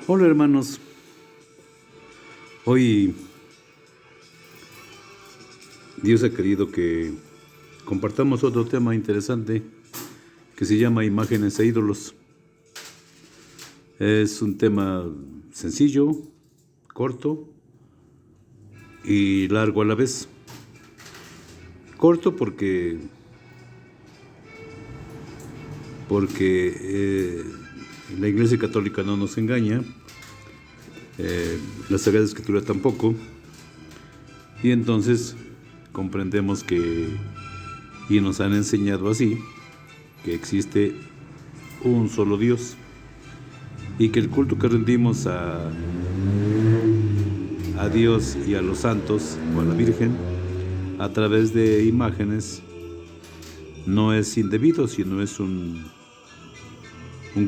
Hola hermanos, hoy Dios ha querido que compartamos otro tema interesante que se llama imágenes e ídolos. Es un tema sencillo, corto y largo a la vez. Corto porque la Iglesia Católica no nos engaña, la Sagrada Escritura tampoco, y entonces comprendemos y nos han enseñado así, que existe un solo Dios y que el culto que rendimos a Dios y a los santos o a la Virgen a través de imágenes no es indebido, sino es un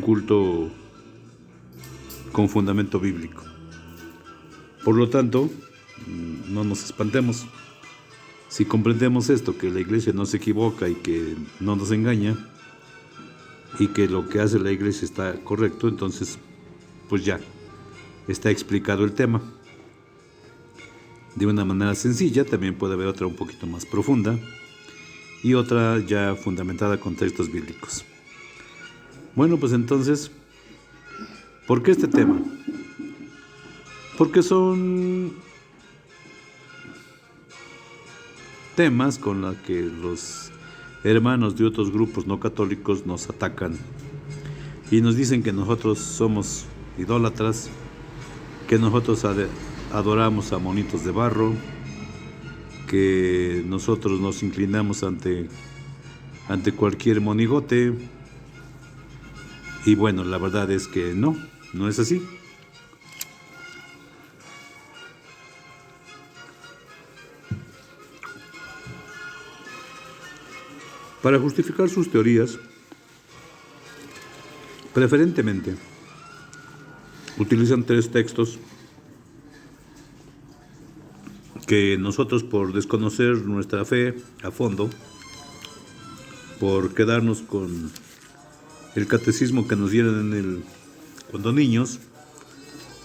culto con fundamento bíblico. Por lo tanto, no nos espantemos. Si comprendemos esto, que la Iglesia no se equivoca y que no nos engaña, y que lo que hace la Iglesia está correcto, entonces pues ya está explicado el tema de una manera sencilla. También puede haber otra un poquito más profunda y otra ya fundamentada con textos bíblicos. Bueno, pues entonces, ¿por qué este tema? Porque son temas con los que los hermanos de otros grupos no católicos nos atacan y nos dicen que nosotros somos idólatras, que nosotros adoramos a monitos de barro, que nosotros nos inclinamos ante cualquier monigote. Y bueno, la verdad es que no es así. Para justificar sus teorías, preferentemente utilizan tres textos que nosotros, por desconocer nuestra fe a fondo, por quedarnos con el catecismo que nos dieron cuando niños,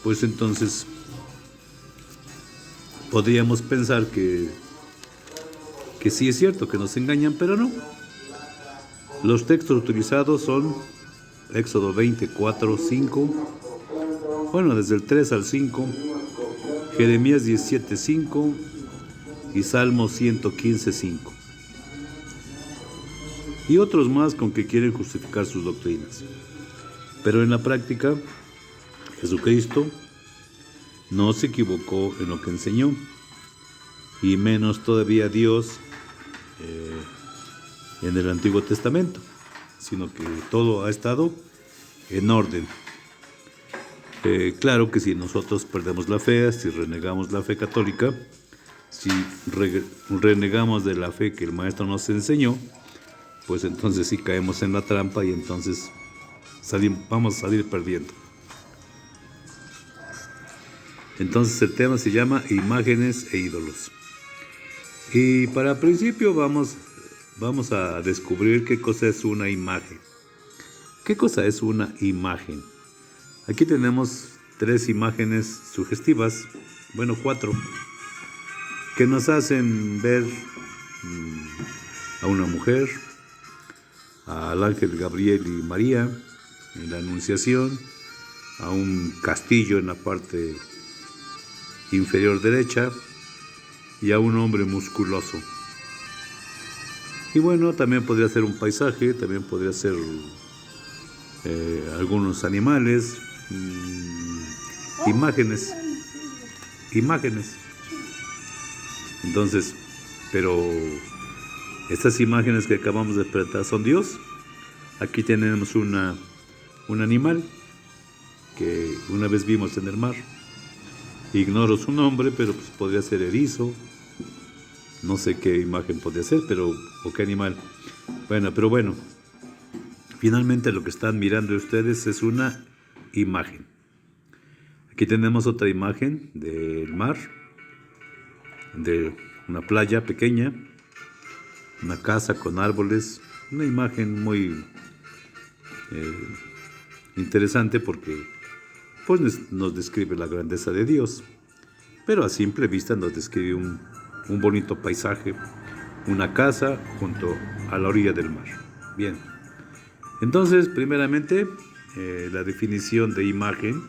pues entonces podríamos pensar que sí es cierto que nos engañan, pero no. Los textos utilizados son Éxodo 24, 5, bueno, desde el 3 al 5, Jeremías 17, 5 y Salmo 115, 5. Y otros más con que quieren justificar sus doctrinas. Pero en la práctica, Jesucristo no se equivocó en lo que enseñó, y menos todavía Dios en el Antiguo Testamento, sino que todo ha estado en orden. Claro que si nosotros perdemos la fe, si renegamos la fe católica, si renegamos de la fe que el Maestro nos enseñó, pues entonces sí caemos en la trampa y entonces vamos a salir perdiendo. Entonces el tema se llama imágenes e ídolos. Y para principio vamos a descubrir qué cosa es una imagen. ¿Qué cosa es una imagen? Aquí tenemos tres imágenes sugestivas, bueno, cuatro, que nos hacen ver a una mujer, al ángel Gabriel y María en la Anunciación, a un castillo en la parte inferior derecha y a un hombre musculoso. Y bueno, también podría ser un paisaje, también podría ser algunos animales, imágenes. Entonces, pero estas imágenes que acabamos de presentar son Dios. Aquí tenemos un animal que una vez vimos en el mar. Ignoro su nombre, pero pues podría ser erizo. No sé qué imagen podría ser, o qué animal. Pero bueno, finalmente lo que están mirando ustedes es una imagen. Aquí tenemos otra imagen del mar, de una playa pequeña, una casa con árboles, una imagen muy interesante porque pues nos describe la grandeza de Dios, pero a simple vista nos describe un bonito paisaje, una casa junto a la orilla del mar. Bien, entonces primeramente la definición de imagen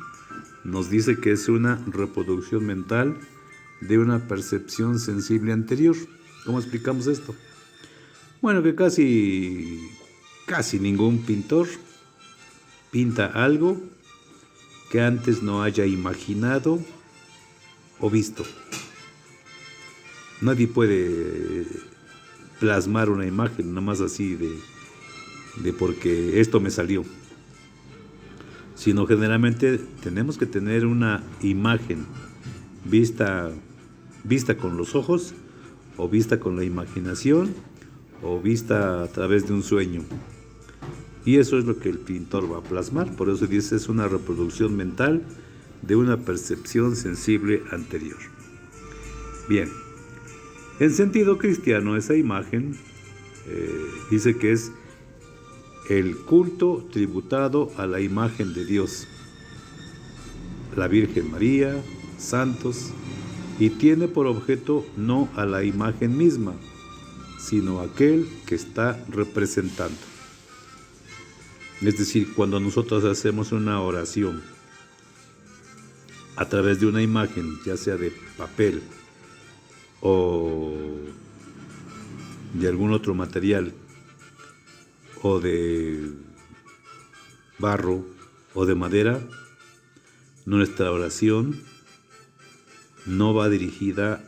nos dice que es una reproducción mental de una percepción sensible anterior. ¿Cómo explicamos esto? Bueno, que casi ningún pintor pinta algo que antes no haya imaginado o visto. Nadie puede plasmar una imagen nada más así de porque esto me salió, sino generalmente tenemos que tener una imagen vista con los ojos, o vista con la imaginación, o vista a través de un sueño. Y eso es lo que el pintor va a plasmar. Por eso dice, es una reproducción mental de una percepción sensible anterior. Bien, en sentido cristiano, esa imagen dice que es el culto tributado a la imagen de Dios, la Virgen María, santos, y tiene por objeto no a la imagen misma, sino aquel que está representando. Es decir, cuando nosotros hacemos una oración a través de una imagen, ya sea de papel o de algún otro material, o de barro o de madera, nuestra oración no va dirigida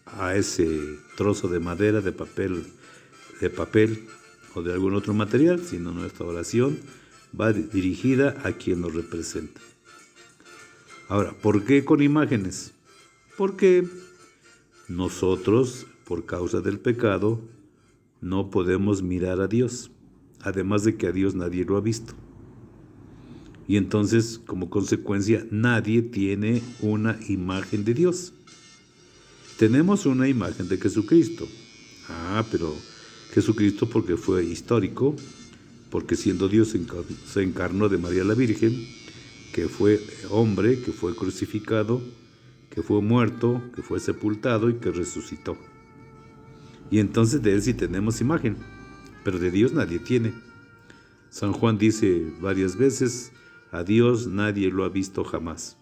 a ese trozo de madera, de papel o de algún otro material, sino nuestra oración va dirigida a quien nos representa. Ahora, ¿por qué con imágenes? Porque nosotros, por causa del pecado, no podemos mirar a Dios, además de que a Dios nadie lo ha visto. Y entonces, como consecuencia, nadie tiene una imagen de Dios. Tenemos una imagen de Jesucristo. Pero Jesucristo porque fue histórico, porque siendo Dios se encarnó de María la Virgen, que fue hombre, que fue crucificado, que fue muerto, que fue sepultado y que resucitó. Y entonces de él sí tenemos imagen, pero de Dios nadie tiene. San Juan dice varias veces, a Dios nadie lo ha visto jamás,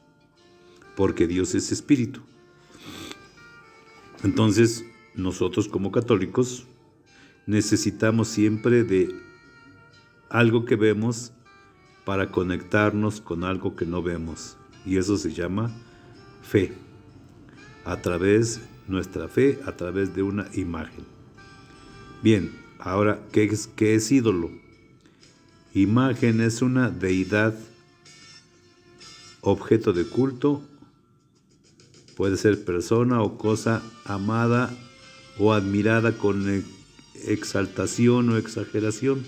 porque Dios es espíritu. Entonces, nosotros como católicos necesitamos siempre de algo que vemos para conectarnos con algo que no vemos, y eso se llama fe. Nuestra fe a través de una imagen. Bien, ahora, ¿qué es ídolo? Imagen es una deidad, objeto de culto, puede ser persona o cosa amada o admirada con exaltación o exageración.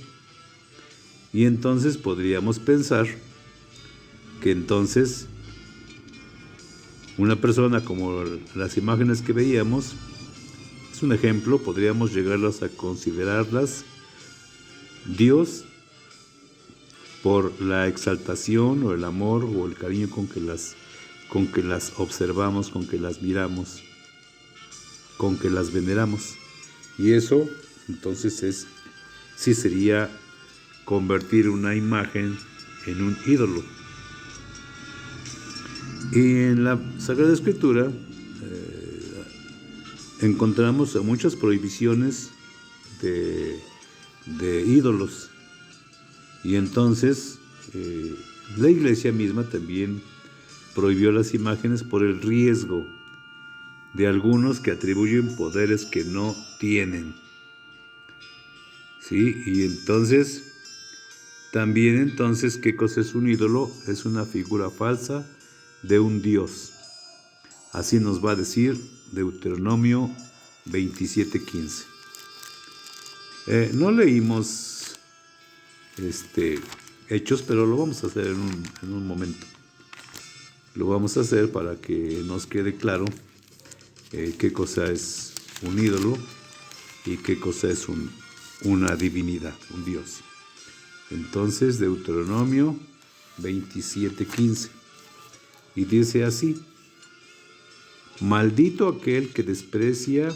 Y entonces podríamos pensar que entonces una persona como las imágenes que veíamos, es un ejemplo, podríamos llegarlas a considerarlas Dios por la exaltación o el amor o el cariño con que las observamos, con que las miramos, con que las veneramos. Y eso entonces sí sería convertir una imagen en un ídolo. Y en la Sagrada Escritura encontramos muchas prohibiciones de ídolos. Y entonces la Iglesia misma también prohibió las imágenes por el riesgo de algunos que atribuyen poderes que no tienen. ¿Sí? Y entonces, también ¿qué cosa es un ídolo? Es una figura falsa de un Dios. Así nos va a decir Deuteronomio 27:15. No leímos Hechos, pero lo vamos a hacer en un momento. Lo vamos a hacer para que nos quede claro qué cosa es un ídolo y qué cosa es una divinidad, un Dios. Entonces, Deuteronomio 27:15. Y dice así: maldito aquel que desprecia,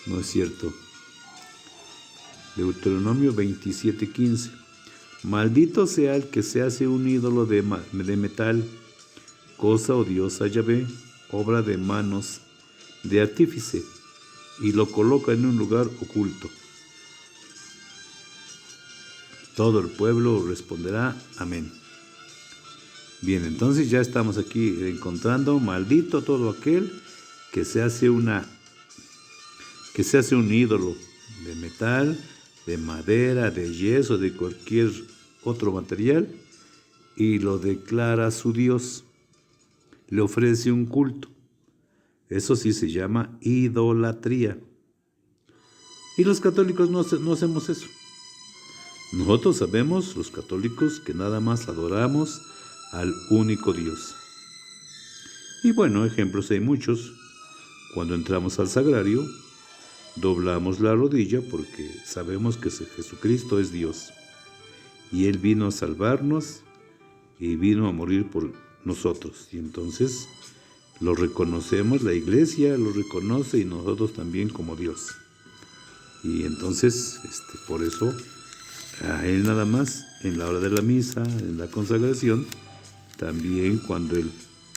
no es cierto, Deuteronomio 27:15, maldito sea el que se hace un ídolo de metal, cosa odiosa a Yahvé, obra de manos de artífice, y lo coloca en un lugar oculto. Todo el pueblo responderá amén. Bien, entonces ya estamos aquí encontrando: maldito todo aquel que se hace un ídolo de metal, de madera, de yeso, de cualquier otro material, y lo declara su Dios, le ofrece un culto. Eso sí se llama idolatría. Y los católicos no hacemos eso. Nosotros sabemos, los católicos, que nada más adoramos al único Dios. Y bueno, ejemplos hay muchos. Cuando entramos al sagrario, doblamos la rodilla porque sabemos que Jesucristo es Dios. Y Él vino a salvarnos y vino a morir por nosotros. Y entonces lo reconocemos, la iglesia lo reconoce y nosotros también como Dios. Y entonces, por eso, a Él nada más, en la hora de la misa, en la consagración, también cuando el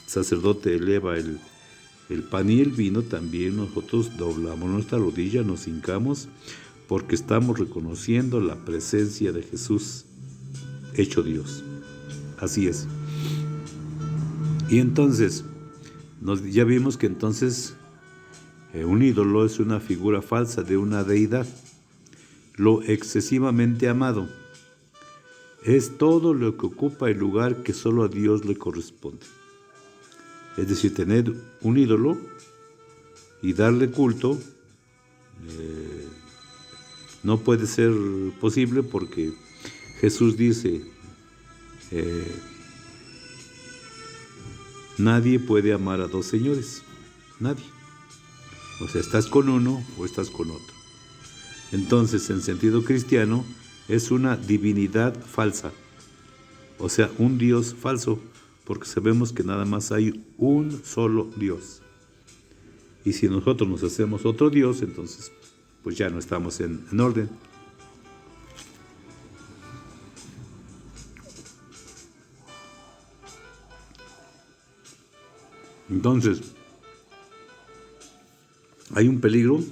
sacerdote eleva el pan y el vino, también nosotros doblamos nuestra rodilla, nos hincamos, porque estamos reconociendo la presencia de Jesús, hecho Dios. Así es. Y entonces, ya vimos que entonces un ídolo es una figura falsa de una deidad, lo excesivamente amado. Es todo lo que ocupa el lugar que solo a Dios le corresponde. Es decir, tener un ídolo y darle culto no puede ser posible, porque Jesús dice: nadie puede amar a dos señores, nadie. O sea, estás con uno o estás con otro. Entonces, en sentido cristiano, es una divinidad falsa, o sea, un Dios falso, porque sabemos que nada más hay un solo Dios. Y si nosotros nos hacemos otro Dios, entonces pues ya no estamos en orden. Entonces, hay un peligro,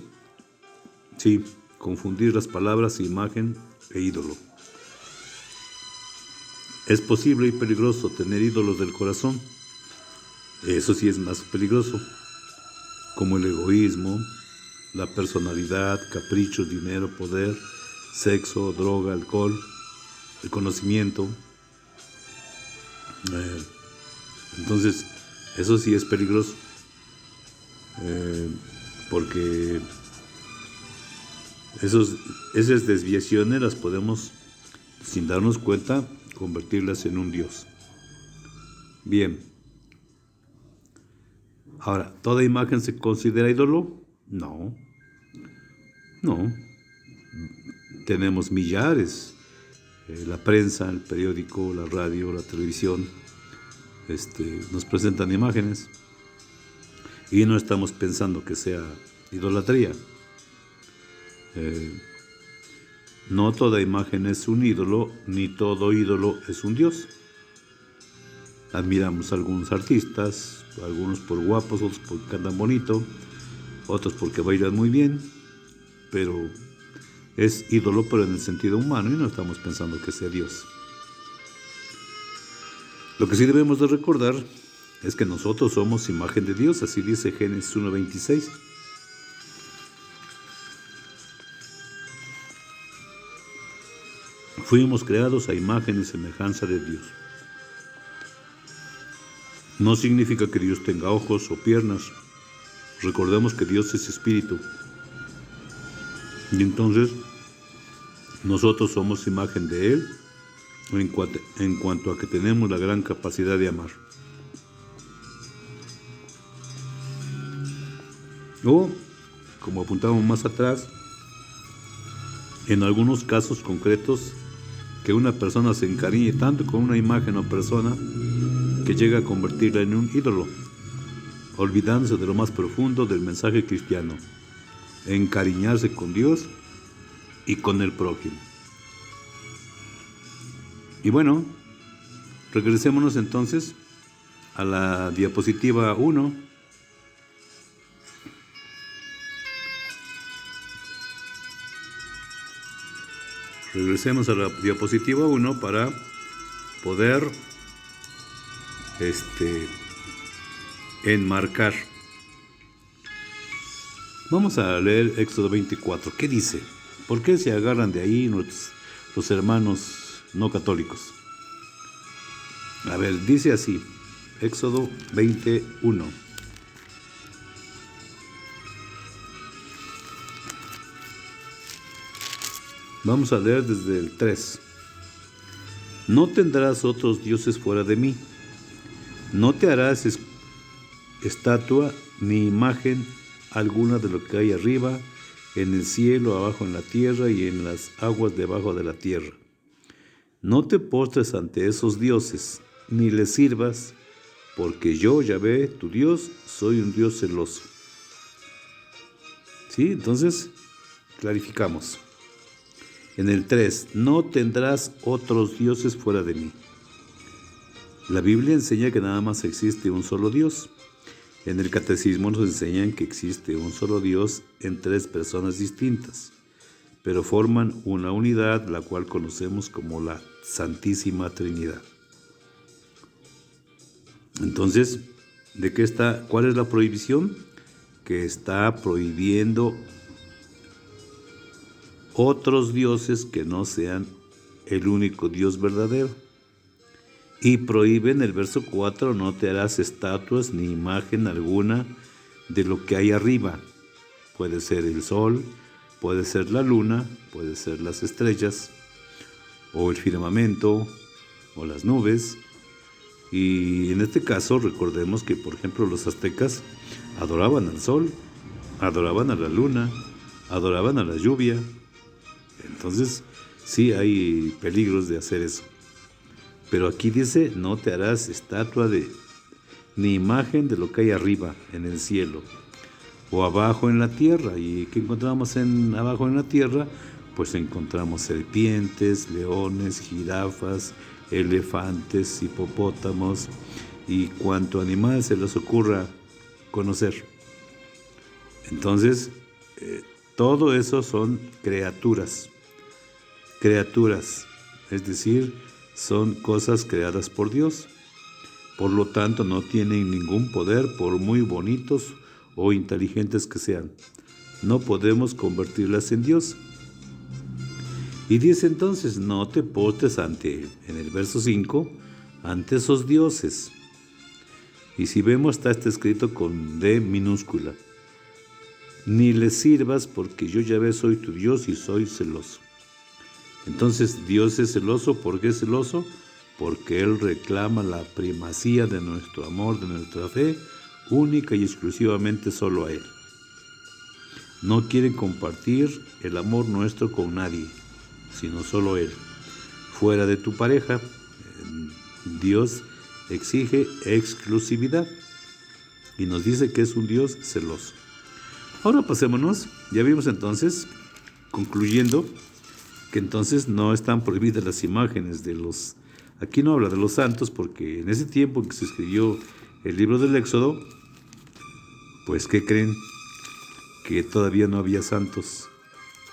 sí, confundir las palabras imagen e ídolo. Es posible y peligroso tener ídolos del corazón. Eso sí es más peligroso, como el egoísmo, la personalidad, caprichos, dinero, poder, sexo, droga, alcohol, el conocimiento. Entonces, eso sí es peligroso, porque esas desviaciones las podemos, sin darnos cuenta, convertirlas en un Dios. Bien. Ahora, ¿toda imagen se considera ídolo? No. Tenemos millares. La prensa, el periódico, la radio, la televisión, nos presentan imágenes. Y no estamos pensando que sea idolatría. No toda imagen es un ídolo, ni todo ídolo es un Dios. Admiramos a algunos artistas, algunos por guapos, otros porque cantan bonito, otros porque bailan muy bien, pero es ídolo, pero en el sentido humano, y no estamos pensando que sea Dios. Lo que sí debemos de recordar es que nosotros somos imagen de Dios, así dice Génesis 1:26. Fuimos creados a imagen y semejanza de Dios. No significa que Dios tenga ojos o piernas. Recordemos que Dios es espíritu. Y entonces, nosotros somos imagen de Él en cuanto a que tenemos la gran capacidad de amar. O, como apuntamos más atrás, en algunos casos concretos, que una persona se encariñe tanto con una imagen o persona que llega a convertirla en un ídolo, olvidándose de lo más profundo del mensaje cristiano, encariñarse con Dios y con el prójimo. Y bueno, regresémonos entonces a la diapositiva 1. Regresemos a la diapositiva 1 para poder enmarcar. Vamos a leer Éxodo 24. ¿Qué dice? ¿Por qué se agarran de ahí los hermanos no católicos? A ver, dice así, Éxodo 21. Vamos a leer desde el 3. No tendrás otros dioses fuera de mí. No te harás estatua ni imagen alguna de lo que hay arriba, en el cielo, abajo en la tierra y en las aguas debajo de la tierra. No te postres ante esos dioses, ni les sirvas, porque yo, Yahvé, tu Dios, soy un Dios celoso. ¿Sí? Entonces, clarificamos. En el 3, no tendrás otros dioses fuera de mí. La Biblia enseña que nada más existe un solo Dios. En el catecismo nos enseñan que existe un solo Dios en 3 personas distintas, pero forman una unidad, la cual conocemos como la Santísima Trinidad. Entonces, ¿cuál es la prohibición? Que está prohibiendo otros dioses que no sean el único Dios verdadero. Y prohíbe en el verso 4, no te harás estatuas ni imagen alguna de lo que hay arriba. Puede ser el sol, puede ser la luna, puede ser las estrellas, o el firmamento, o las nubes. Y en este caso recordemos que, por ejemplo, los aztecas adoraban al sol, adoraban a la luna, adoraban a la lluvia. Entonces, sí hay peligros de hacer eso. Pero aquí dice, no te harás estatua ni imagen de lo que hay arriba en el cielo o abajo en la tierra. ¿Y qué encontramos abajo en la tierra? Pues encontramos serpientes, leones, jirafas, elefantes, hipopótamos y cuanto animal se les ocurra conocer. Entonces, todo eso son criaturas, es decir, son cosas creadas por Dios. Por lo tanto, no tienen ningún poder, por muy bonitos o inteligentes que sean. No podemos convertirlas en Dios. Y dice entonces, no te postres en el verso 5, ante esos dioses. Y si vemos, está escrito con D minúscula. Ni les sirvas, porque yo Yahvé soy tu Dios y soy celoso. Entonces, Dios es celoso. ¿Por qué es celoso? Porque Él reclama la primacía de nuestro amor, de nuestra fe, única y exclusivamente solo a Él. No quiere compartir el amor nuestro con nadie, sino solo Él. Fuera de tu pareja, Dios exige exclusividad y nos dice que es un Dios celoso. Ahora pasémonos, ya vimos entonces, concluyendo, que entonces no están prohibidas las imágenes de los... Aquí no habla de los santos porque en ese tiempo en que se escribió el libro del Éxodo, pues ¿qué creen? Que todavía no había santos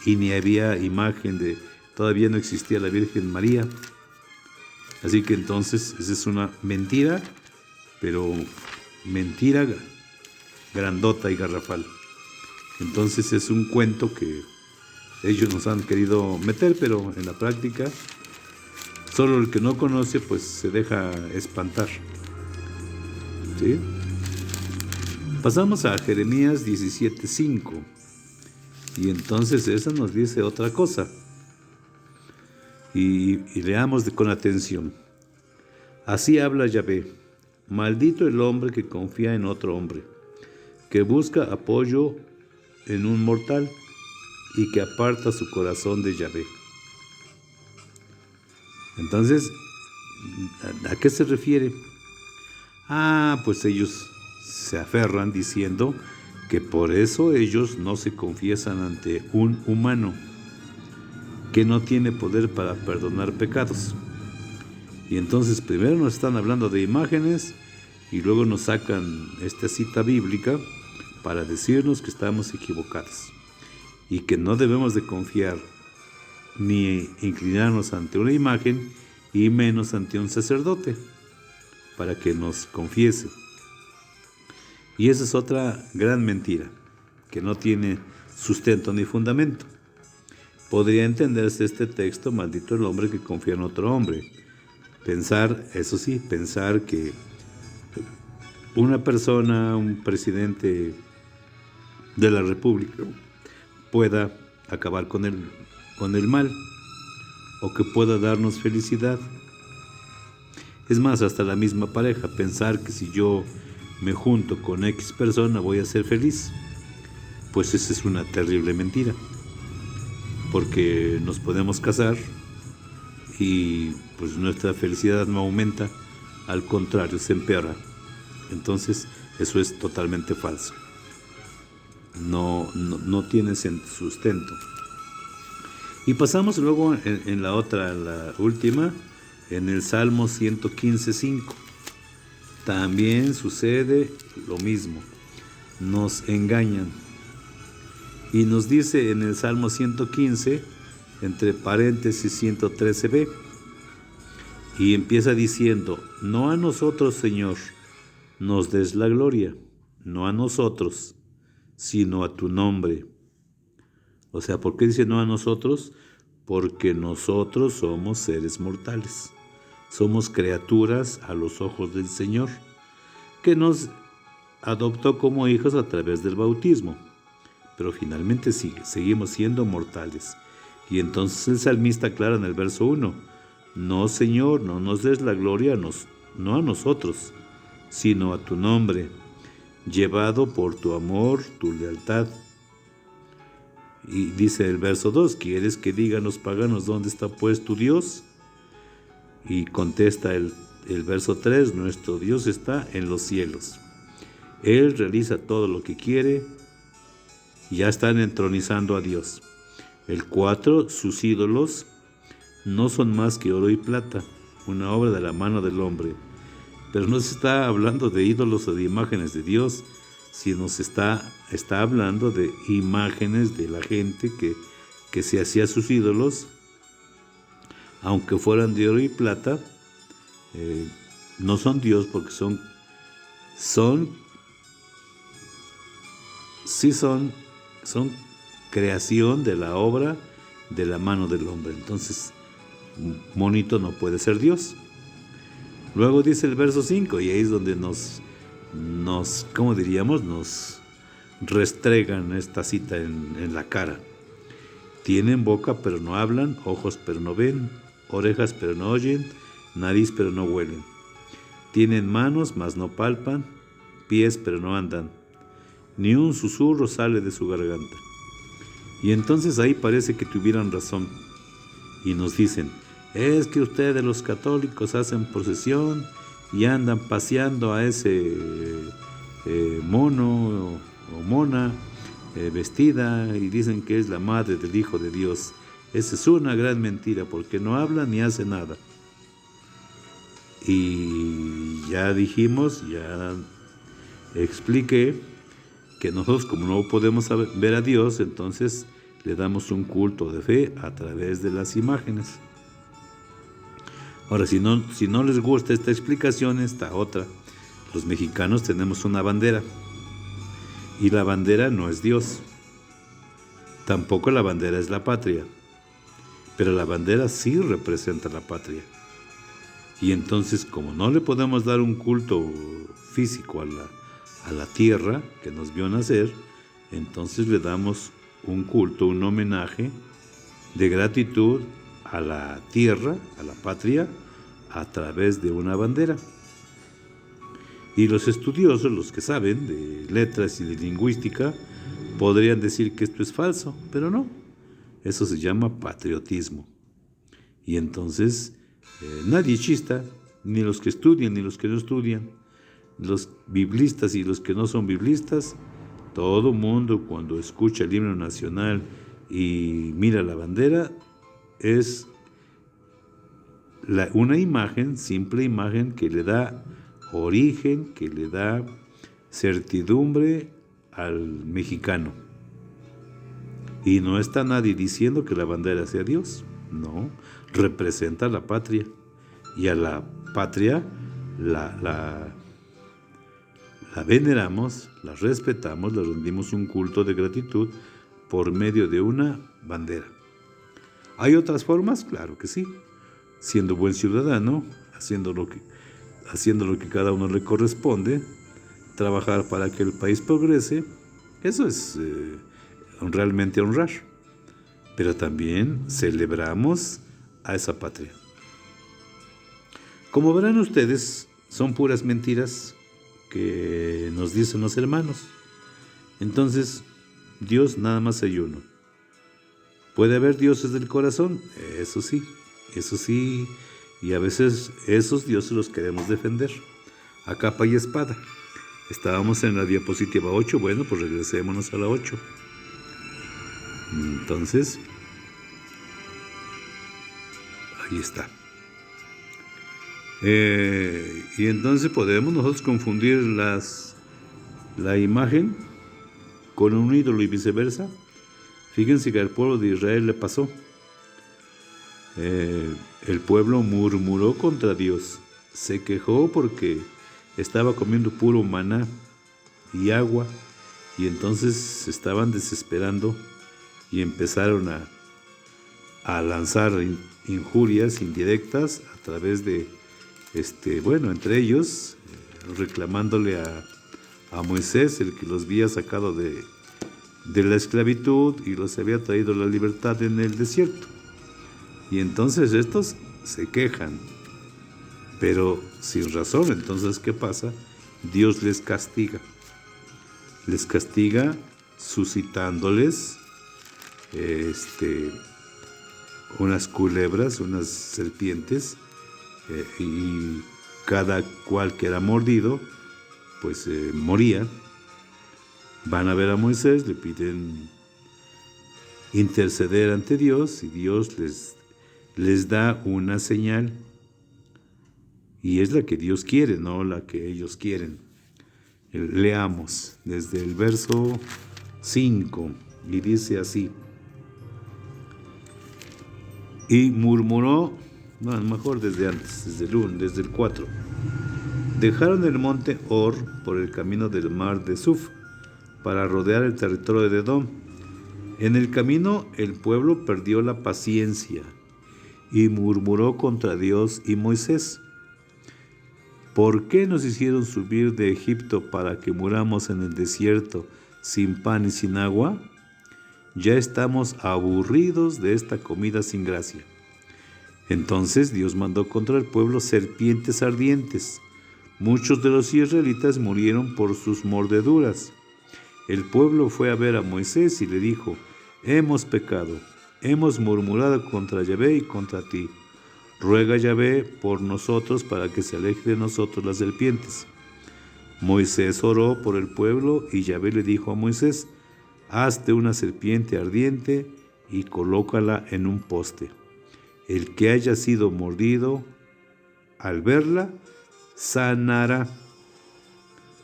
y ni había imagen todavía no existía la Virgen María. Así que entonces esa es una mentira, pero mentira grandota y garrafal. Entonces es un cuento que ellos nos han querido meter, pero en la práctica solo el que no conoce pues se deja espantar. ¿Sí? Pasamos a Jeremías 17:5 y entonces esa nos dice otra cosa y leamos con atención. Así habla Yahvé: maldito el hombre que confía en otro hombre, que busca apoyo en un mortal y que aparta su corazón de Yahvé. Entonces, ¿a qué se refiere? Pues ellos se aferran diciendo que por eso ellos no se confiesan ante un humano que no tiene poder para perdonar pecados. Y entonces primero nos están hablando de imágenes y luego nos sacan esta cita bíblica para decirnos que estamos equivocados y que no debemos de confiar ni inclinarnos ante una imagen y menos ante un sacerdote para que nos confiese. Y esa es otra gran mentira que no tiene sustento ni fundamento. Podría entenderse este texto: maldito el hombre que confía en otro hombre. Pensar, eso sí, pensar que una persona, un presidente de la República, pueda acabar con el mal o que pueda darnos felicidad. Es más, hasta la misma pareja, pensar que si yo me junto con X persona voy a ser feliz, pues esa es una terrible mentira, porque nos podemos casar y pues nuestra felicidad no aumenta, al contrario, se empeora. Entonces eso es totalmente falso, no tiene sustento. Y pasamos luego en la otra, la última, en el Salmo 115:5. También sucede lo mismo, nos engañan. Y nos dice en el Salmo 115, entre paréntesis 113b, y empieza diciendo: no a nosotros, Señor, nos des la gloria, no a nosotros, sino a tu nombre. O sea, ¿por qué dice no a nosotros? Porque nosotros somos seres mortales, somos criaturas a los ojos del Señor, que nos adoptó como hijos a través del bautismo, pero finalmente seguimos siendo mortales. Y entonces el salmista aclara en el verso 1: no, Señor, no nos des la gloria, no a nosotros, sino a tu nombre, llevado por tu amor, tu lealtad. Y dice el verso 2: ¿quieres que digan los paganos dónde está pues tu Dios? Y contesta el verso 3: nuestro Dios está en los cielos. Él realiza todo lo que quiere. Ya están entronizando a Dios. El 4: sus ídolos no son más que oro y plata, una obra de la mano del hombre. Pero no se está hablando de ídolos o de imágenes de Dios, sino se está hablando de imágenes de la gente que se hacía sus ídolos, aunque fueran de oro y plata. No son Dios, porque son creación de la obra de la mano del hombre. Entonces, monito no puede ser Dios. Luego dice el verso 5, y ahí es donde nos ¿cómo diríamos? Nos restregan esta cita en la cara. Tienen boca pero no hablan, ojos pero no ven, orejas pero no oyen, nariz pero no huelen. Tienen manos mas no palpan, pies pero no andan, ni un susurro sale de su garganta. Y entonces ahí parece que tuvieran razón y nos dicen: es que ustedes los católicos hacen procesión y andan paseando a ese mono o mona vestida y dicen que es la madre del Hijo de Dios. Esa es una gran mentira, porque no habla ni hace nada. Y ya dijimos, ya expliqué que nosotros, como no podemos ver a Dios, entonces le damos un culto de fe a través de las imágenes. Ahora, si no les gusta esta explicación, esta otra: los mexicanos tenemos una bandera, y la bandera no es Dios, tampoco la bandera es la patria, pero la bandera sí representa la patria. Y entonces, como no le podemos dar un culto físico a la tierra que nos vio nacer, entonces le damos un culto, un homenaje de gratitud a la tierra, a la patria, a través de una bandera. Y los estudiosos, los que saben de letras y de lingüística, podrían decir que esto es falso, pero no. Eso se llama patriotismo. Y entonces nadie chista, ni los que estudian ni los que no estudian, los biblistas y los que no son biblistas, todo mundo cuando escucha el himno nacional y mira la bandera, es una imagen, simple imagen, que le da origen, que le da certidumbre al mexicano. Y no está nadie diciendo que la bandera sea Dios, no, representa a la patria. Y a la patria la veneramos, la respetamos, le rendimos un culto de gratitud por medio de una bandera. ¿Hay otras formas? Claro que sí. Siendo buen ciudadano, haciendo lo que cada uno le corresponde, trabajar para que el país progrese, eso es realmente honrar. Pero también celebramos a esa patria. Como verán ustedes, son puras mentiras que nos dicen los hermanos. Entonces, Dios nada más hay uno. ¿Puede haber dioses del corazón? Eso sí, y a veces esos dioses los queremos defender a capa y espada. Estábamos en la diapositiva 8, bueno, pues regresémonos a la 8. Entonces, ahí está. Y entonces podemos nosotros confundir la imagen con un ídolo y viceversa. Fíjense que al pueblo de Israel le pasó. El pueblo murmuró contra Dios, se quejó porque estaba comiendo puro maná y agua, y entonces se estaban desesperando y empezaron a lanzar injurias indirectas a través de entre ellos reclamándole a Moisés, el que los había sacado de la esclavitud y los había traído la libertad en el desierto. Y entonces estos se quejan, pero sin razón. Entonces, ¿qué pasa? Dios les castiga suscitándoles unas culebras, unas serpientes, y cada cual que era mordido, pues moría. Van a ver a Moisés, le piden interceder ante Dios y Dios les da una señal, y es la que Dios quiere, no la que ellos quieren. Leamos desde el verso 5 y dice así: y murmuró, no, mejor desde antes, desde el 4. Dejaron el monte Hor por el camino del mar de Suf para rodear el territorio de Edom. En el camino el pueblo perdió la paciencia y murmuró contra Dios y Moisés. ¿Por qué nos hicieron subir de Egipto para que muramos en el desierto sin pan y sin agua? Ya estamos aburridos de esta comida sin gracia. Entonces Dios mandó contra el pueblo serpientes ardientes. Muchos de los israelitas murieron por sus mordeduras. El pueblo fue a ver a Moisés y le dijo: hemos pecado, hemos murmurado contra Yahvé y contra ti. Ruega a Yahvé por nosotros para que se aleje de nosotros las serpientes. Moisés oró por el pueblo y Yahvé le dijo a Moisés: hazte una serpiente ardiente y colócala en un poste. El que haya sido mordido, al verla, sanará.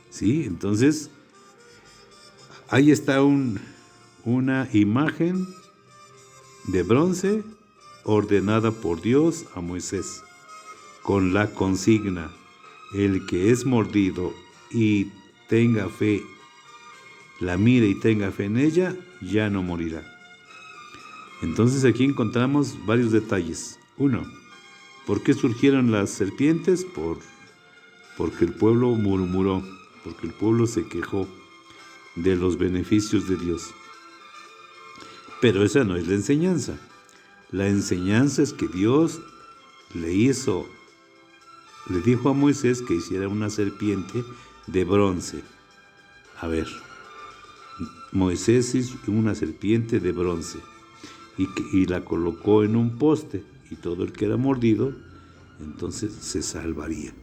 ¿Sí? Entonces, ahí está una imagen de bronce ordenada por Dios a Moisés, con la consigna: el que es mordido y tenga fe, la mire y tenga fe en ella, ya no morirá. Entonces aquí encontramos varios detalles. 1. ¿Por qué surgieron las serpientes? Porque el pueblo murmuró, porque el pueblo se quejó de los beneficios de Dios. Pero esa no es la enseñanza. La enseñanza es que Dios le dijo a Moisés que hiciera una serpiente de bronce. A ver, Moisés hizo una serpiente de bronce y la colocó en un poste, y todo el que era mordido entonces se salvaría.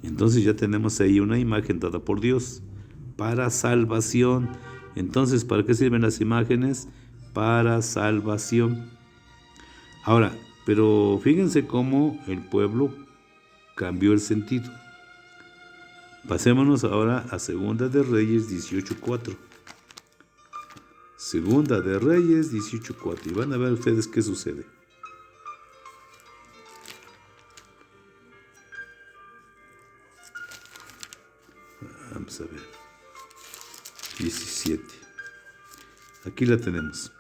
Entonces ya tenemos ahí una imagen dada por Dios para salvación. Entonces, ¿para qué sirven las imágenes? Para salvación. Ahora, pero fíjense cómo el pueblo cambió el sentido. Pasémonos ahora a Segunda de Reyes 18:4. Segunda de Reyes 18:4. Y van a ver ustedes qué sucede. Vamos a ver. 17. Aquí la tenemos.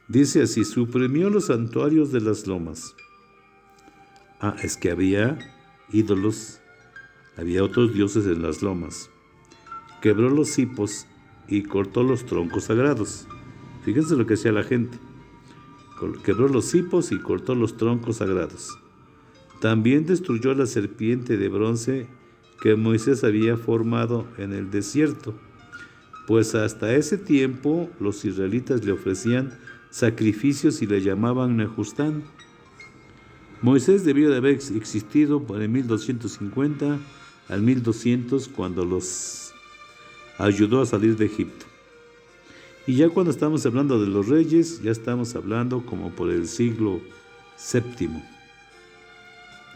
Dice así: suprimió los santuarios de las lomas. Es que había ídolos, había otros dioses en las lomas. Quebró los cipos y cortó los troncos sagrados. Fíjense lo que hacía la gente. Quebró los cipos y cortó los troncos sagrados. También destruyó la serpiente de bronce que Moisés había formado en el desierto, pues hasta ese tiempo los israelitas le ofrecían sacrificios y le llamaban Nehustán. Moisés debió de haber existido por el 1250 al 1200, cuando los ayudó a salir de Egipto. Y ya cuando estamos hablando de los reyes, ya estamos hablando como por el siglo VII.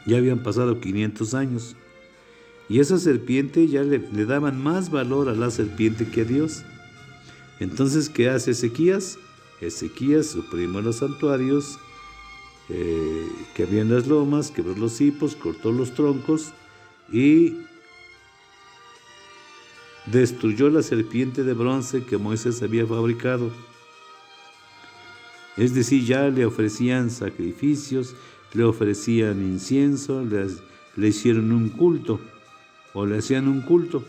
Ya habían pasado 500 años. Y esa serpiente ya le daban más valor a la serpiente que a Dios. Entonces, ¿qué hace Ezequías? Ezequías suprimió los santuarios que había en las lomas, quebró los cipos, cortó los troncos y destruyó la serpiente de bronce que Moisés había fabricado. Es decir, ya le ofrecían sacrificios, le ofrecían incienso, le hicieron un culto, o le hacían un culto.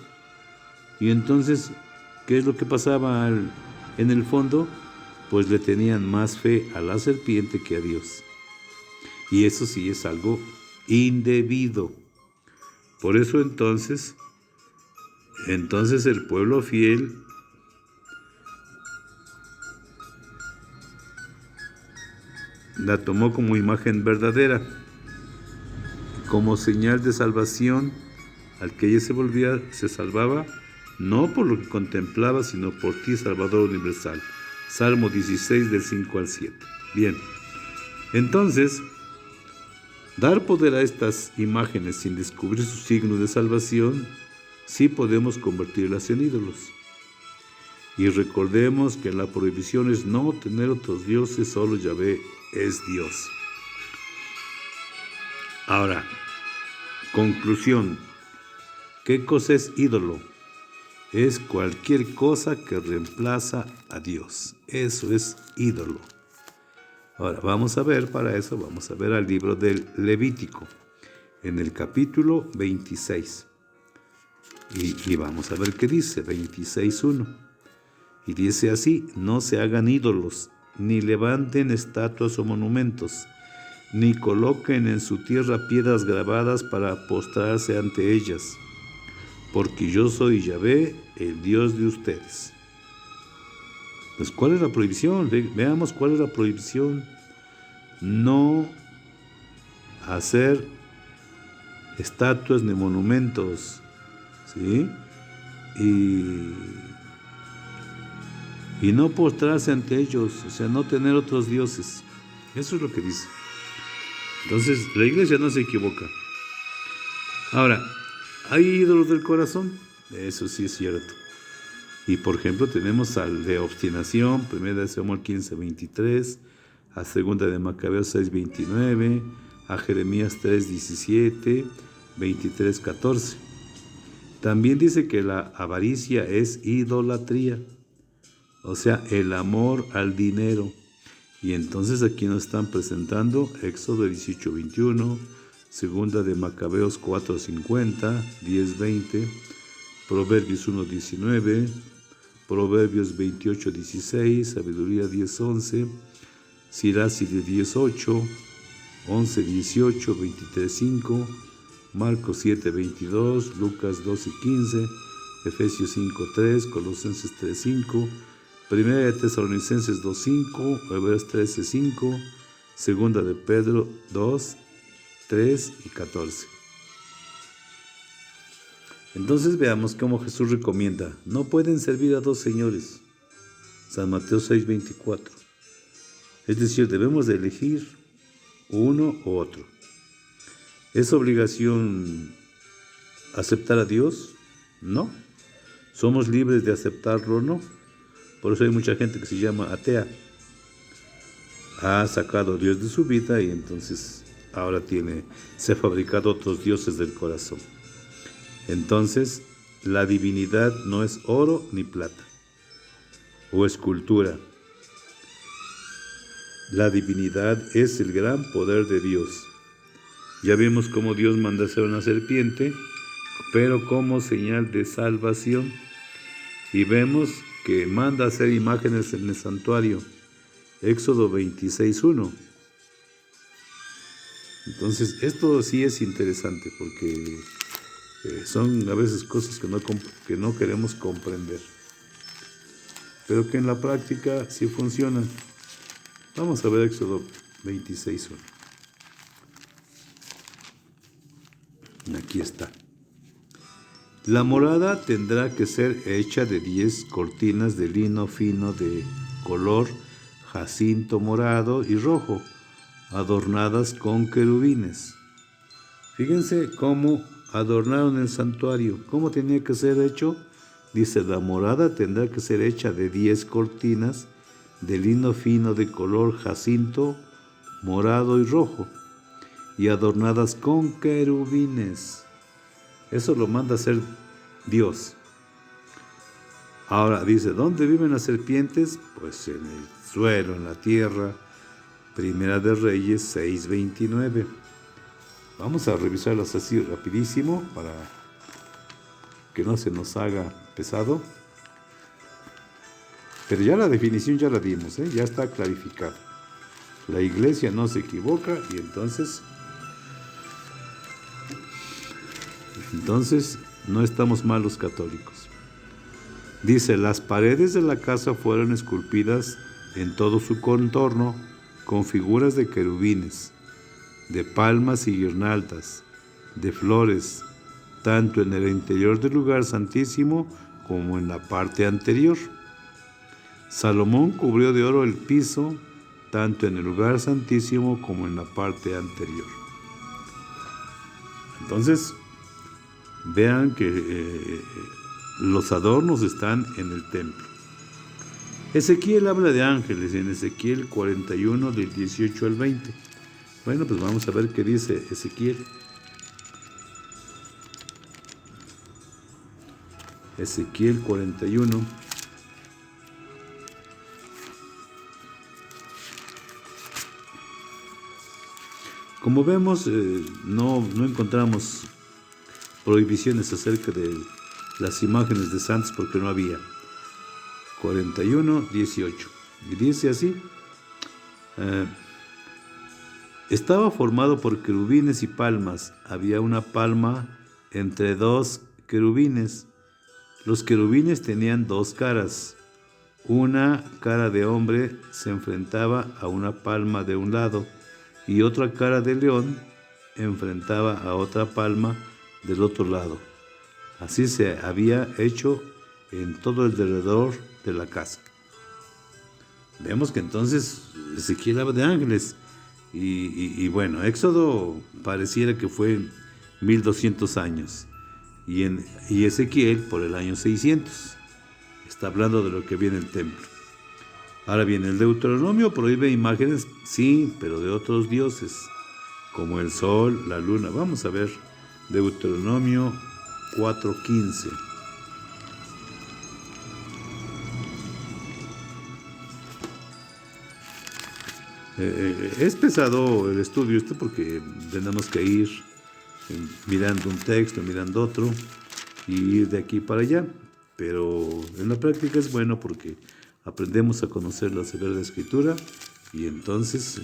Y entonces, ¿qué es lo que pasaba en el fondo? Pues le tenían más fe a la serpiente que a Dios. Y eso sí es algo indebido. Por eso entonces el pueblo fiel la tomó como imagen verdadera, como señal de salvación. Al que ella se salvaba, no por lo que contemplaba, sino por ti, Salvador universal. Salmo 16, del 5 al 7. Bien, entonces, dar poder a estas imágenes sin descubrir su signo de salvación, sí podemos convertirlas en ídolos. Y recordemos que la prohibición es no tener otros dioses, solo Yahvé es Dios. Ahora, conclusión. ¿Qué cosa es ídolo? Es cualquier cosa que reemplaza a Dios. Eso es ídolo. Ahora, vamos a ver al libro del Levítico, en el capítulo 26. Y vamos a ver qué dice, 26:1. Y dice así: no se hagan ídolos, ni levanten estatuas o monumentos, ni coloquen en su tierra piedras grabadas para postrarse ante ellas, porque yo soy Yahvé, el Dios de ustedes. Pues, ¿cuál es la prohibición? Veamos cuál es la prohibición. No hacer estatuas ni monumentos, ¿sí? Y no postrarse ante ellos, o sea, no tener otros dioses. Eso es lo que dice. Entonces, la iglesia no se equivoca. Ahora, ¿hay ídolos del corazón? Eso sí es cierto. Y por ejemplo tenemos al de obstinación, 1 de Samuel 15:23, a 2 de Macabeos 6:29, a Jeremías 3:17, 23:14. También dice que la avaricia es idolatría, o sea, el amor al dinero. Y entonces aquí nos están presentando Éxodo 18:21, 2 de Macabeos 4:50, 10:20, Proverbios 1:19, Proverbios 28:16, Sabiduría 10:11, Sirach 10:8, 11:18, 23:5, Marcos 7:22, Lucas 12:15, Efesios 5:3, Colosenses 3:5, Primera de Tesalonicenses 2:5, Hebreos 13:5, Segunda de Pedro 2:3 y 14. Entonces veamos cómo Jesús recomienda: no pueden servir a dos señores. San Mateo 6:24. Es decir, debemos de elegir uno u otro. ¿Es obligación aceptar a Dios? No. ¿Somos libres de aceptarlo o no? Por eso hay mucha gente que se llama atea. Ha sacado a Dios de su vida y entonces ahora se ha fabricado otros dioses del corazón. Entonces, la divinidad no es oro ni plata o escultura. La divinidad es el gran poder de Dios. Ya vimos cómo Dios manda hacer una serpiente, pero como señal de salvación. Y vemos que manda hacer imágenes en el santuario. Éxodo 26:1. Entonces, esto sí es interesante porque son a veces cosas que no queremos comprender, pero que en la práctica sí funcionan. Vamos a ver Éxodo 26:1. Aquí está. La morada tendrá que ser hecha de 10 cortinas de lino fino de color jacinto morado y rojo, adornadas con querubines. Fíjense cómo adornaron el santuario. ¿Cómo tenía que ser hecho? Dice, la morada tendrá que ser hecha de 10 cortinas de lino fino de color jacinto, morado y rojo, y adornadas con querubines. Eso lo manda a hacer Dios. Ahora dice, ¿dónde viven las serpientes? Pues en el suelo, en la tierra. Primera de Reyes 6:29. Vamos a revisarlas así rapidísimo para que no se nos haga pesado. Pero ya la definición ya la dimos, ya está clarificado. La iglesia no se equivoca y entonces no estamos mal los católicos. Dice, las paredes de la casa fueron esculpidas en todo su contorno con figuras de querubines, de palmas y guirnaldas, de flores, tanto en el interior del lugar santísimo como en la parte anterior. Salomón cubrió de oro el piso, tanto en el lugar santísimo como en la parte anterior. Entonces, vean que los adornos están en el templo. Ezequiel habla de ángeles en Ezequiel 41 del 18 al 20. Bueno, pues vamos a ver qué dice Ezequiel. Ezequiel 41. Como vemos, no encontramos prohibiciones acerca de las imágenes de santos porque no había. 41:18. Y dice así: estaba formado por querubines y palmas. Había una palma entre dos querubines. Los querubines tenían dos caras. Una cara de hombre se enfrentaba a una palma de un lado y otra cara de león enfrentaba a otra palma del otro lado. Así se había hecho en todo el alrededor de la casa. Vemos que entonces Ezequiel habla de ángeles y bueno, Éxodo pareciera que fue 1200 años y Ezequiel por el año 600. Está hablando de lo que viene el templo. Ahora bien, el Deuteronomio prohíbe imágenes, sí, pero de otros dioses, como el sol, la luna. Vamos a ver Deuteronomio 4:15. Es pesado el estudio porque tenemos que ir mirando un texto, mirando otro y ir de aquí para allá, pero en la práctica es bueno porque aprendemos a conocer la Sagrada Escritura y entonces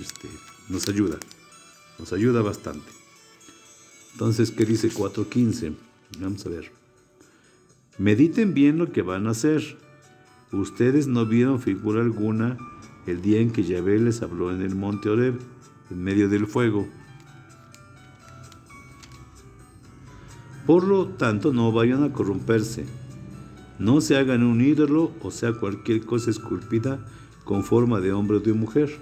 nos ayuda bastante. Entonces, ¿qué dice 4:15? Vamos a ver. Mediten bien lo que van a hacer. Ustedes no vieron figura alguna el día en que Yahvé les habló en el monte Horeb, en medio del fuego. Por lo tanto, no vayan a corromperse. No se hagan un ídolo, o sea, cualquier cosa esculpida con forma de hombre o de mujer,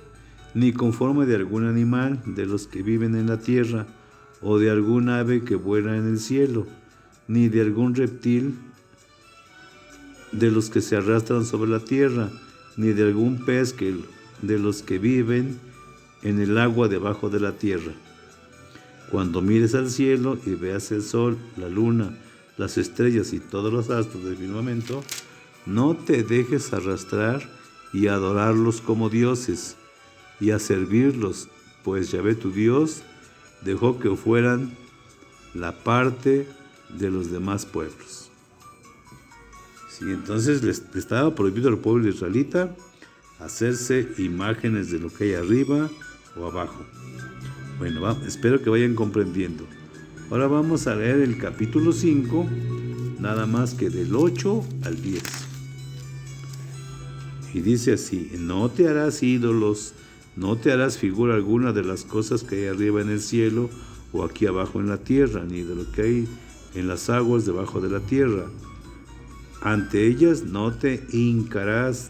ni con forma de algún animal de los que viven en la tierra, o de algún ave que vuela en el cielo, ni de algún reptil de los que se arrastran sobre la tierra, ni de algún pez de los que viven en el agua debajo de la tierra. Cuando mires al cielo y veas el sol, la luna, las estrellas y todos los astros del firmamento, no te dejes arrastrar y adorarlos como dioses y a servirlos, pues Yahvé tu Dios dejó que fueran la parte de los demás pueblos. Sí, entonces les estaba prohibido al pueblo israelita hacerse imágenes de lo que hay arriba o abajo. Bueno, espero que vayan comprendiendo. Ahora vamos a leer el capítulo 5, nada más que del 8 al 10. Y dice así: no te harás ídolos, no te harás figura alguna de las cosas que hay arriba en el cielo o aquí abajo en la tierra, ni de lo que hay en las aguas debajo de la tierra. Ante ellas no te hincarás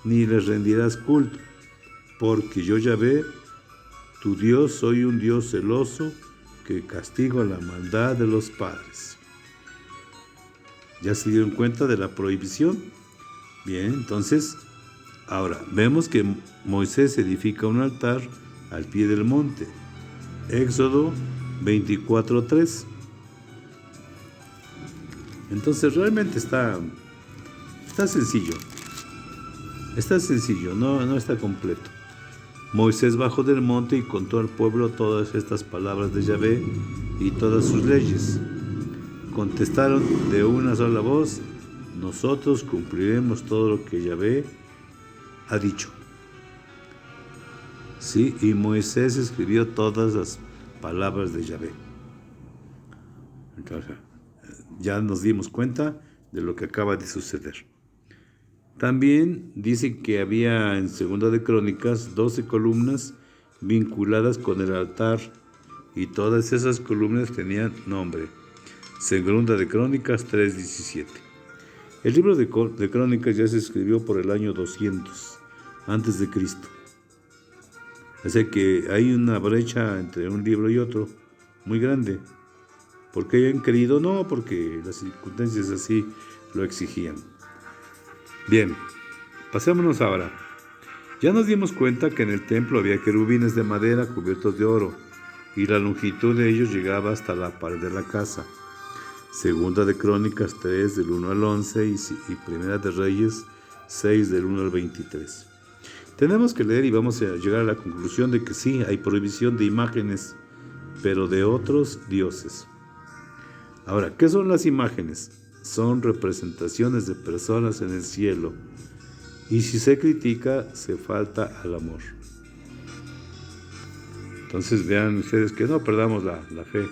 ni les rendirás culto, porque yo Yahvé, tu Dios, soy un Dios celoso que castigo la maldad de los padres. ¿Ya se dieron cuenta de la prohibición? Bien, entonces, ahora vemos que Moisés edifica un altar al pie del monte. Éxodo 24:3. Entonces realmente está sencillo. Está sencillo, no está completo. Moisés bajó del monte y contó al pueblo todas estas palabras de Yahvé y todas sus leyes. Contestaron de una sola voz: nosotros cumpliremos todo lo que Yahvé ha dicho. Sí, y Moisés escribió todas las palabras de Yahvé. Entonces, ya nos dimos cuenta de lo que acaba de suceder. También dice que había en Segunda de Crónicas 12 columnas vinculadas con el altar y todas esas columnas tenían nombre. Segunda de Crónicas 3:17. El libro de Crónicas ya se escribió por el año 200 antes de Cristo. Así que hay una brecha entre un libro y otro muy grande. ¿Por qué hayan querido? No, porque las circunstancias así lo exigían. Bien, pasémonos ahora. Ya nos dimos cuenta que en el templo había querubines de madera cubiertos de oro, y la longitud de ellos llegaba hasta la pared de la casa. Segunda de Crónicas 3, del 1 al 11, y Primera de Reyes 6, del 1 al 23. Tenemos que leer y vamos a llegar a la conclusión de que sí, hay prohibición de imágenes, pero de otros dioses. Ahora, ¿qué son las imágenes? Son representaciones de personas en el cielo, y si se critica, se falta al amor. Entonces vean ustedes que no perdamos la fe.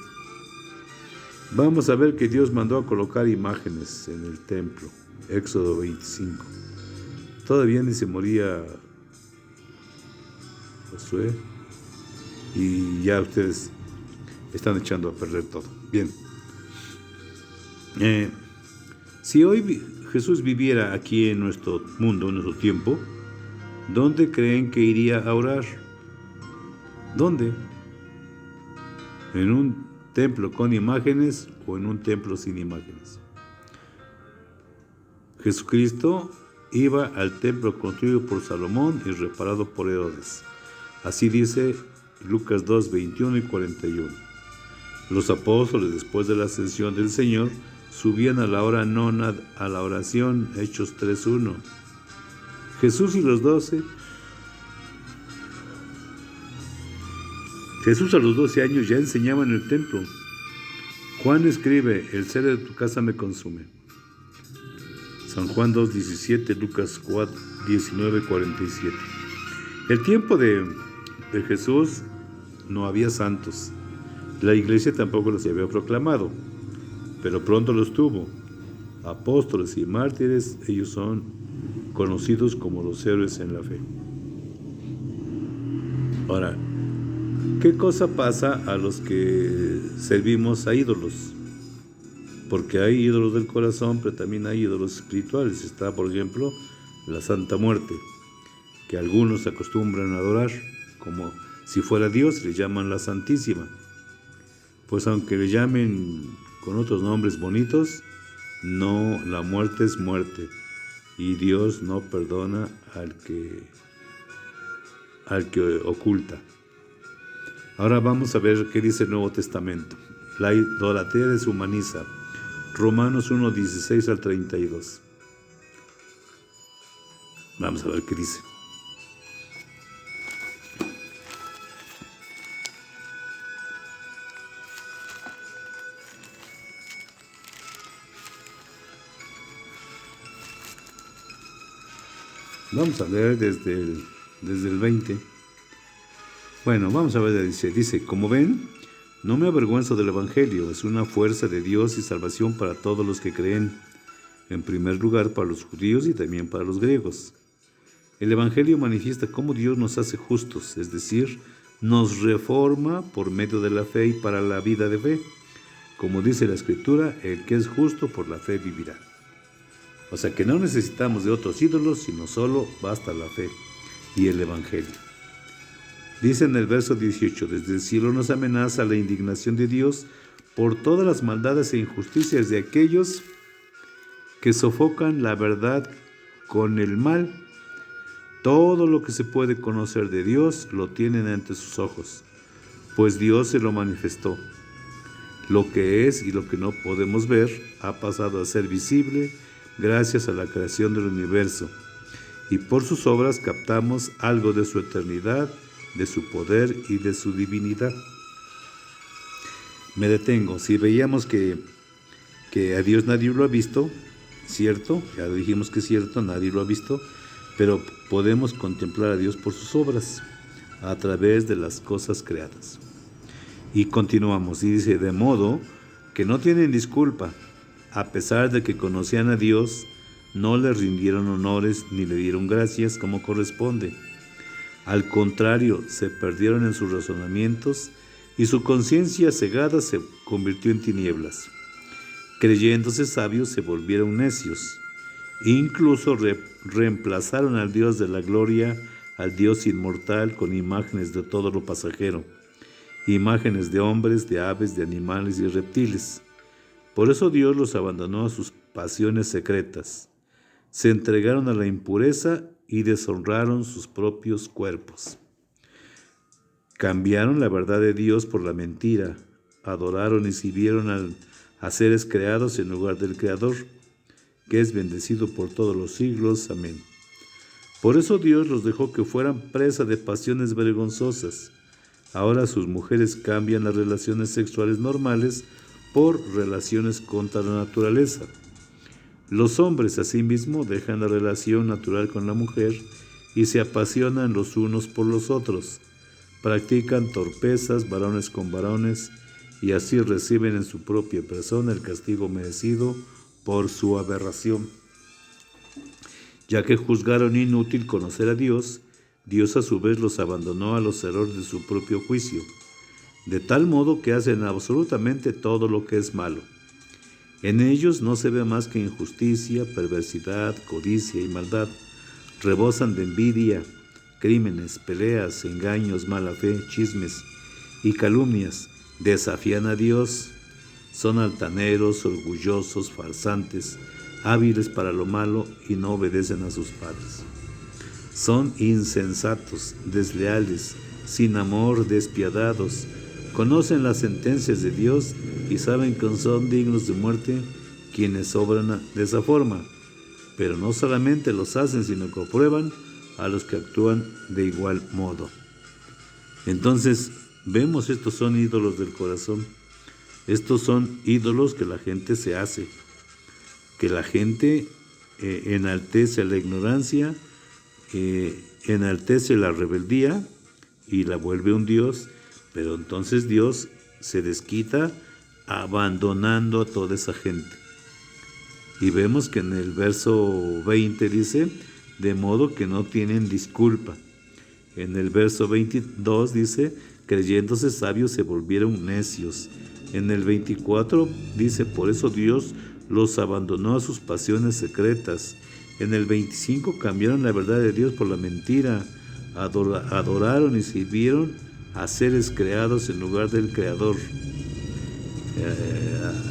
Vamos a ver que Dios mandó a colocar imágenes en el templo. Éxodo 25. Todavía ni se moría Josué y ya ustedes están echando a perder todo. Bien. Si hoy Jesús viviera aquí en nuestro mundo, en nuestro tiempo, ¿dónde creen que iría a orar? ¿Dónde? ¿En un templo con imágenes o en un templo sin imágenes? Jesucristo iba al templo construido por Salomón y reparado por Herodes. Así dice Lucas 2, 21 y 41. Los apóstoles, después de la ascensión del Señor, subían a la hora nona a la oración, Hechos 3:1. Jesús y los 12. Jesús a los 12 años ya enseñaba en el templo. Juan escribe: el celo de tu casa me consume. San Juan 2:17, Lucas 19:47. El tiempo de Jesús no había santos. La iglesia tampoco los había proclamado, pero pronto los tuvo. Apóstoles y mártires, ellos son conocidos como los héroes en la fe. Ahora, ¿qué cosa pasa a los que servimos a ídolos? porque hay ídolos del corazón, pero también hay ídolos espirituales. Está, por ejemplo, la Santa Muerte, que algunos acostumbran a adorar, como si fuera Dios, le llaman la Santísima. Pues aunque le llamen con otros nombres bonitos, no, la muerte es muerte, y Dios no perdona al que oculta. Ahora vamos a ver qué dice el Nuevo Testamento. La idolatría deshumaniza. Romanos 1, 16 al 32. Vamos a ver qué dice. Vamos a leer desde el 20. Bueno, vamos a ver, dice, como ven, no me avergüenzo del Evangelio, es una fuerza de Dios y salvación para todos los que creen, en primer lugar para los judíos y también para los griegos. El Evangelio manifiesta cómo Dios nos hace justos, es decir, nos reforma por medio de la fe y para la vida de fe. Como dice la Escritura, el que es justo por la fe vivirá. O sea que no necesitamos de otros ídolos, sino solo basta la fe y el Evangelio. Dice en el verso 18, desde el cielo nos amenaza la indignación de Dios por todas las maldades e injusticias de aquellos que sofocan la verdad con el mal. Todo lo que se puede conocer de Dios lo tienen ante sus ojos, pues Dios se lo manifestó. Lo que es y lo que no podemos ver ha pasado a ser visible gracias a la creación del universo, y por sus obras captamos algo de su eternidad, de su poder y de su divinidad. Me detengo. Si veíamos que a Dios nadie lo ha visto, cierto, ya dijimos que es cierto, nadie lo ha visto, pero podemos contemplar a Dios por sus obras, a través de las cosas creadas. Y continuamos, y dice, de modo que no tienen disculpa, a pesar de que conocían a Dios, no le rindieron honores ni le dieron gracias como corresponde. Al contrario, se perdieron en sus razonamientos y su conciencia cegada se convirtió en tinieblas. Creyéndose sabios, se volvieron necios. Incluso reemplazaron al Dios de la gloria, al Dios inmortal, con imágenes de todo lo pasajero, imágenes de hombres, de aves, de animales y reptiles. Por eso Dios los abandonó a sus pasiones secretas. Se entregaron a la impureza y deshonraron sus propios cuerpos. Cambiaron la verdad de Dios por la mentira, adoraron y sirvieron a seres creados en lugar del Creador, que es bendecido por todos los siglos. Amén. Por eso Dios los dejó que fueran presa de pasiones vergonzosas. Ahora sus mujeres cambian las relaciones sexuales normales por relaciones contra la naturaleza. Los hombres, asimismo, dejan la relación natural con la mujer y se apasionan los unos por los otros. Practican torpezas varones con varones y así reciben en su propia persona el castigo merecido por su aberración. Ya que juzgaron inútil conocer a Dios, Dios a su vez los abandonó a los errores de su propio juicio, de tal modo que hacen absolutamente todo lo que es malo. En ellos no se ve más que injusticia, perversidad, codicia y maldad. Rebosan de envidia, crímenes, peleas, engaños, mala fe, chismes y calumnias. Desafían a Dios. Son altaneros, orgullosos, farsantes, hábiles para lo malo y no obedecen a sus padres. Son insensatos, desleales, sin amor, despiadados. Conocen las sentencias de Dios y saben que son dignos de muerte quienes obran de esa forma, pero no solamente los hacen, sino que aprueban a los que actúan de igual modo. Entonces, vemos, estos son ídolos del corazón. Estos son ídolos que la gente se hace, que la gente enaltece la ignorancia, enaltece la rebeldía y la vuelve un Dios, pero entonces Dios se desquita abandonando a toda esa gente. Y vemos que en el verso 20 dice, de modo que no tienen disculpa. En el verso 22 dice, creyéndose sabios se volvieron necios. En el 24 dice, por eso Dios los abandonó a sus pasiones secretas. En el 25 cambiaron la verdad de Dios por la mentira. Adoraron y sirvieron a seres creados en lugar del Creador.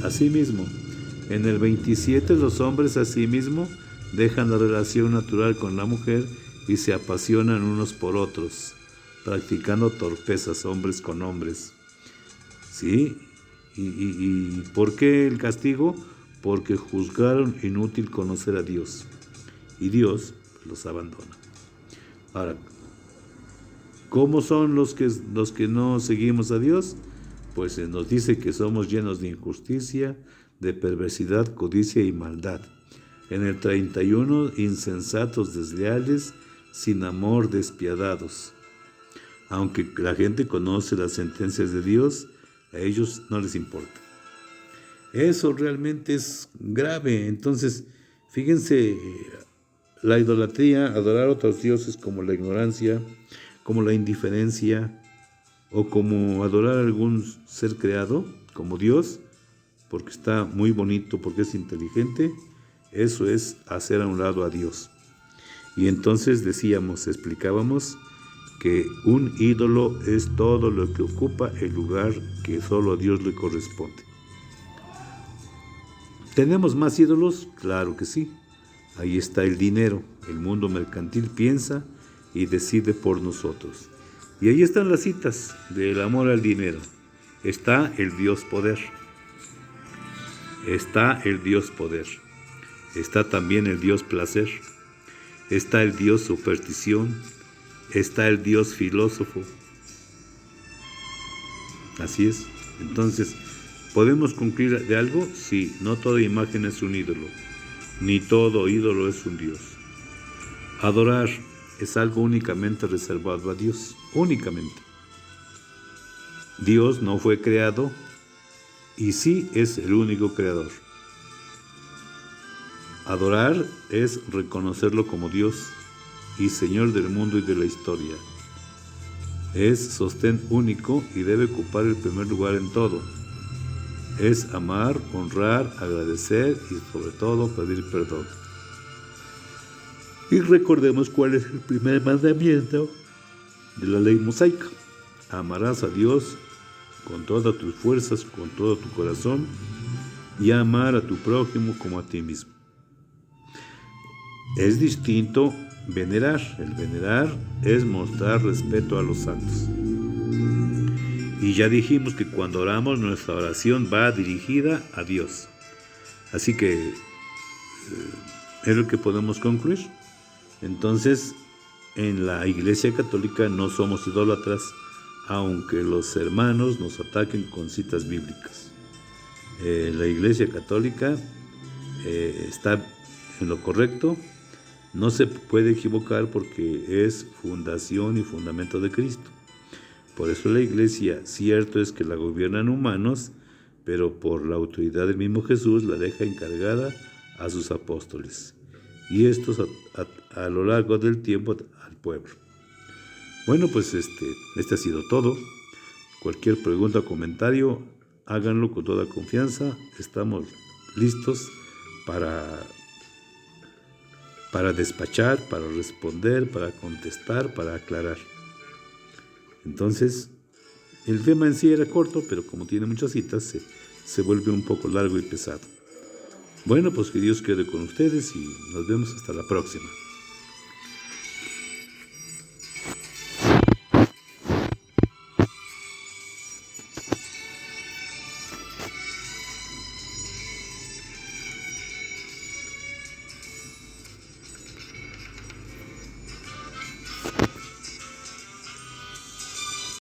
Asimismo, en el 27 los hombres asimismo dejan la relación natural con la mujer y se apasionan unos por otros, practicando torpezas hombres con hombres. ¿Sí? ¿Y por qué el castigo? Porque juzgaron inútil conocer a Dios y Dios los abandona. Ahora, ¿cómo son los que no seguimos a Dios? Pues nos dice que somos llenos de injusticia, de perversidad, codicia y maldad. En el 31, insensatos, desleales, sin amor, despiadados. Aunque la gente conoce las sentencias de Dios, a ellos no les importa. Eso realmente es grave. Entonces, fíjense, la idolatría, adorar a otros dioses como la ignorancia, como la indiferencia, o como adorar a algún ser creado, como Dios, porque está muy bonito, porque es inteligente, eso es hacer a un lado a Dios. Y entonces explicábamos que un ídolo es todo lo que ocupa el lugar que solo a Dios le corresponde. ¿Tenemos más ídolos? Claro que sí. Ahí está el dinero. El mundo mercantil piensa y decide por nosotros. Y ahí están las citas del amor al dinero. Está el Dios poder. Está el Dios poder. Está también el Dios placer. Está el Dios superstición. Está el Dios filósofo. Así es. Entonces, ¿podemos concluir de algo? Sí, no toda imagen es un ídolo, ni todo ídolo es un Dios. Adorar es algo únicamente reservado a Dios, únicamente. Dios no fue creado y sí es el único creador. Adorar es reconocerlo como Dios y Señor del mundo y de la historia. Es sostén único y debe ocupar el primer lugar en todo. Es amar, honrar, agradecer y sobre todo pedir perdón. Y recordemos cuál es el primer mandamiento de la ley mosaica. Amarás a Dios con todas tus fuerzas, con todo tu corazón, y amar a tu prójimo como a ti mismo. Es distinto venerar. El venerar es mostrar respeto a los santos. Y ya dijimos que cuando oramos, nuestra oración va dirigida a Dios. Así que es lo que podemos concluir. Entonces, en la Iglesia Católica no somos idólatras, aunque los hermanos nos ataquen con citas bíblicas. La Iglesia Católica está en lo correcto, no se puede equivocar porque es fundación y fundamento de Cristo. Por eso la Iglesia, cierto es que la gobiernan humanos, pero por la autoridad del mismo Jesús la deja encargada a sus apóstoles. Y estos a lo largo del tiempo al pueblo. Bueno, pues este ha sido todo. Cualquier pregunta o comentario, háganlo con toda confianza. Estamos listos para despachar, para responder, para contestar, para aclarar. Entonces, el tema en sí era corto, pero como tiene muchas citas, se vuelve un poco largo y pesado. Bueno, pues que Dios quede con ustedes y nos vemos hasta la próxima.